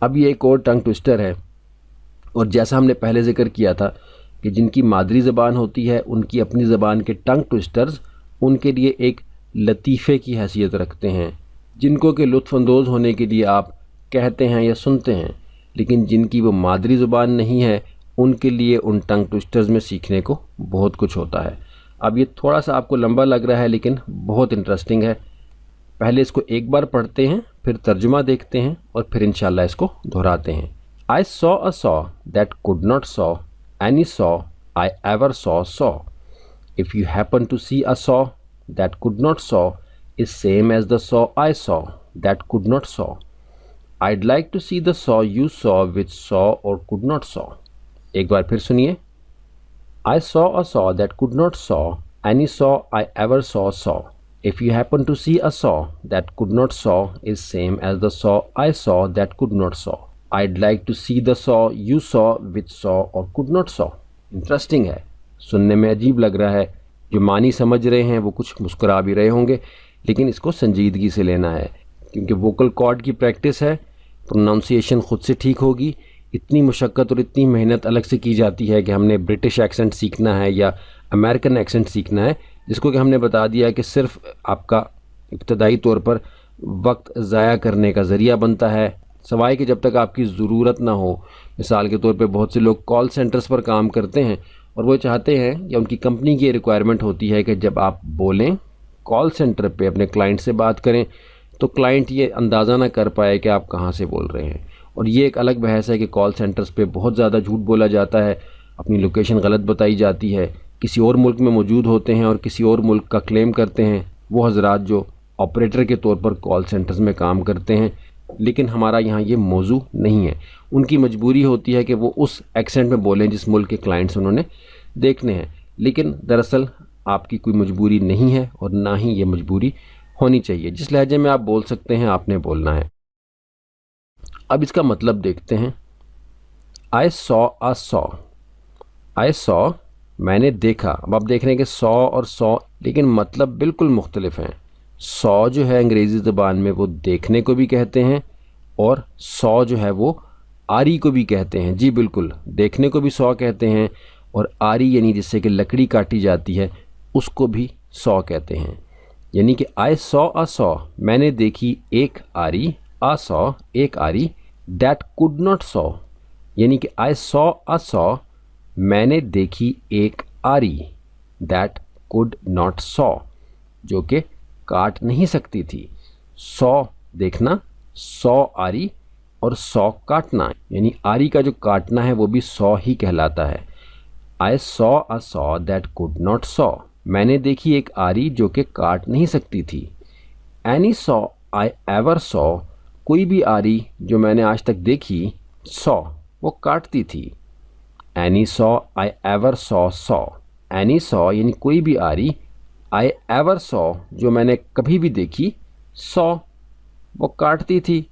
اب یہ ایک اور ٹنگ ٹوسٹر ہے، اور جیسا ہم نے پہلے ذکر کیا تھا کہ جن کی مادری زبان ہوتی ہے ان کی اپنی زبان کے ٹنگ ٹوسٹرز ان کے لیے ایک لطیفے کی حیثیت رکھتے ہیں، جن کو کہ لطف اندوز ہونے کے لیے آپ کہتے ہیں یا سنتے ہیں، لیکن جن کی وہ مادری زبان نہیں ہے ان کے لیے ان ٹنگ ٹوسٹرز میں سیکھنے کو بہت کچھ ہوتا ہے۔ اب یہ تھوڑا سا آپ کو لمبا لگ رہا ہے لیکن بہت انٹرسٹنگ ہے۔ پہلے اس کو ایک بار پڑھتے ہیں، پھر ترجمہ دیکھتے ہیں، اور پھر انشاءاللہ اس کو دہراتے ہیں۔ I saw a saw that could not saw any saw I ever saw. If you happen to see a saw that could not saw is same as the saw I saw that could not saw. I'd like to see the saw you saw which saw or could not saw. ایک بار پھر سنیے۔ I saw a saw that could not saw any saw I ever saw. If you happen to see a saw that could not saw is same as the saw I saw that could not saw. I'd like to see the saw you saw which saw or could not saw. Interesting ہے، سننے میں عجیب لگ رہا ہے، جو معنی سمجھ رہے ہیں وہ کچھ مسکرا بھی رہے ہوں گے، لیکن اس کو سنجیدگی سے لینا ہے کیونکہ ووکل کارڈ کی پریکٹس ہے، پروننسیشن خود سے ٹھیک ہوگی۔ اتنی مشقت اور اتنی محنت الگ سے کی جاتی ہے کہ ہم نے برٹش ایکسنٹ سیکھنا ہے یا امریکن ایکسنٹ سیکھنا ہے، جس کو کہ ہم نے بتا دیا کہ صرف آپ کا ابتدائی طور پر وقت ضائع کرنے کا ذریعہ بنتا ہے، سوائے کہ جب تک آپ کی ضرورت نہ ہو۔ مثال کے طور پہ بہت سے لوگ کال سینٹرز پر کام کرتے ہیں اور وہ چاہتے ہیں یا ان کی کمپنی کی ریکوائرمنٹ ہوتی ہے کہ جب آپ بولیں کال سینٹر پہ اپنے کلائنٹ سے بات کریں تو کلائنٹ یہ اندازہ نہ کر پائے کہ آپ کہاں سے بول رہے ہیں۔ اور یہ ایک الگ بحث ہے کہ کال سینٹرز پہ بہت زیادہ جھوٹ بولا جاتا ہے، اپنی لوکیشن غلط بتائی جاتی ہے، کسی اور ملک میں موجود ہوتے ہیں اور کسی اور ملک کا کلیم کرتے ہیں وہ حضرات جو آپریٹر کے طور پر کال سینٹرز میں کام کرتے ہیں، لیکن ہمارا یہاں یہ موضوع نہیں ہے۔ ان کی مجبوری ہوتی ہے کہ وہ اس ایکسنٹ میں بولیں جس ملک کے کلائنٹس انہوں نے دیکھنے ہیں، لیکن دراصل آپ کی کوئی مجبوری نہیں ہے اور نہ ہی یہ مجبوری ہونی چاہیے۔ جس لہجے میں آپ بول سکتے ہیں آپ نے بولنا ہے۔ اب اس کا مطلب دیکھتے ہیں۔ I saw a saw. I saw میں نے دیکھا۔ اب آپ دیکھ رہے ہیں کہ saw اور saw لیکن مطلب بالکل مختلف ہیں۔ saw جو ہے انگریزی زبان میں وہ دیکھنے کو بھی کہتے ہیں، اور saw جو ہے وہ آری کو بھی کہتے ہیں۔ جی بالکل، دیکھنے کو بھی saw کہتے ہیں، اور آری یعنی جس سے کہ لکڑی کاٹی جاتی ہے اس کو بھی saw کہتے ہیں۔ یعنی کہ I saw a saw میں نے دیکھی ایک آری، a saw ایک آری، that could not saw یعنی کہ I saw a saw میں نے دیکھی ایک آری that could not saw جو کہ کاٹ نہیں سکتی تھی۔ saw دیکھنا، saw آری، اور saw کاٹنا، یعنی آری کا جو کاٹنا ہے وہ بھی saw ہی کہلاتا ہے۔ I saw a saw that could not saw میں نے دیکھی ایک آری جو کہ کاٹ نہیں سکتی تھی۔ Any saw I ever saw کوئی بھی آری جو میں نے آج تک دیکھی saw وہ کاٹتی تھی۔ Any saw I ever saw Any saw یعنی کوئی بھی آری، I ever saw جو میں نے کبھی بھی دیکھی saw وہ کاٹتی تھی۔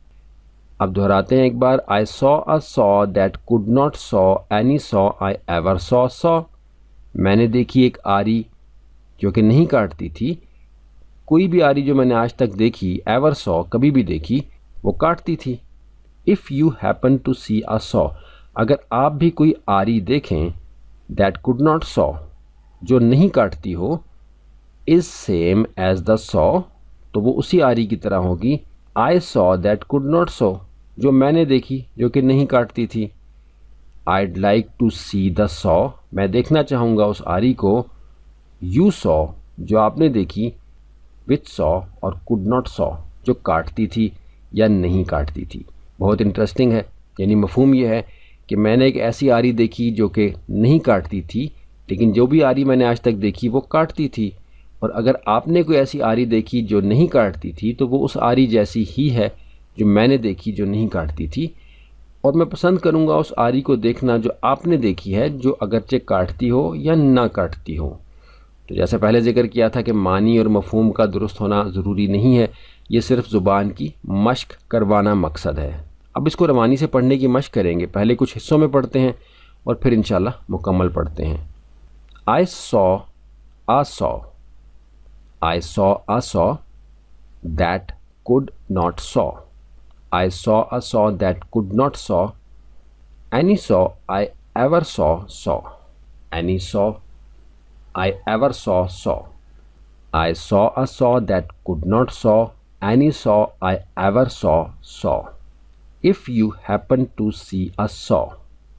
اب دہراتے ہیں ایک بار۔ I saw a saw that could not saw any saw I ever saw میں نے دیکھی ایک آری جو کہ نہیں کاٹتی تھی۔ کوئی بھی آری جو میں نے آج تک دیکھی ever saw کبھی بھی دیکھی وہ کاٹتی تھی۔ If you happen to see a saw اگر آپ بھی کوئی آری دیکھیں that could not saw جو نہیں کاٹتی ہو is same as the saw تو وہ اسی آری کی طرح ہوگی I saw that could not saw جو میں نے دیکھی جو کہ نہیں کاٹتی تھی۔ I'd like to see the saw میں دیکھنا چاہوں گا اس آری کو you saw جو آپ نے دیکھی which saw اور could not saw جو کاٹتی تھی یا نہیں کاٹتی تھی۔ بہت انٹرسٹنگ ہے، یعنی مفہوم یہ ہے کہ میں نے ایک ایسی آری دیکھی جو کہ نہیں کاٹتی تھی، لیکن جو بھی آری میں نے آج تک دیکھی وہ کاٹتی تھی، اور اگر آپ نے کوئی ایسی آری دیکھی جو نہیں کاٹتی تھی تو وہ اس آری جیسی ہی ہے جو میں نے دیکھی جو نہیں کاٹتی تھی، اور میں پسند کروں گا اس آری کو دیکھنا جو آپ نے دیکھی ہے جو اگرچہ کاٹتی ہو یا نہ کاٹتی ہو۔ تو جیسے پہلے ذکر کیا تھا کہ معنی اور مفہوم کا درست ہونا ضروری نہیں ہے، یہ صرف زبان کی مشق کروانا مقصد ہے۔ اب اس کو روانی سے پڑھنے کی مشق کریں گے، پہلے کچھ حصوں میں پڑھتے ہیں اور پھر انشاءاللہ مکمل پڑھتے ہیں۔ I saw a saw I saw a saw that could not saw I saw a saw that could not saw. Any saw I ever saw saw. Any saw I ever saw saw. I saw a saw that could not saw. Any saw I ever saw saw. If you happen to see a saw,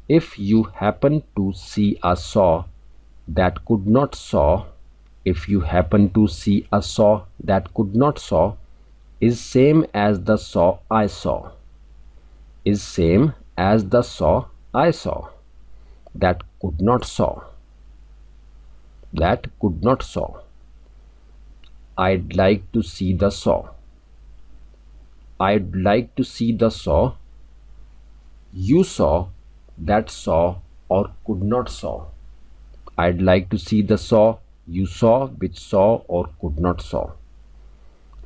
if you happen to see a saw that could not saw, if you happen to see a saw that could not saw, is same as the saw I saw, is same as the saw I saw, that could not saw, that could not saw. I'd like to see the saw. I'd like to see the saw you saw, that saw or could not saw. I'd like to see the saw you saw which saw or could not saw.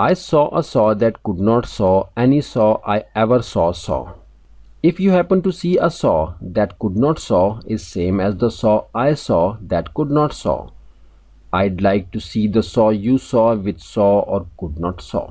I saw a saw that could not saw. Any saw I ever saw saw. If you happen to see a saw that could not saw, is same as the saw I saw that could not saw. I'd like to see the saw you saw which saw or could not saw.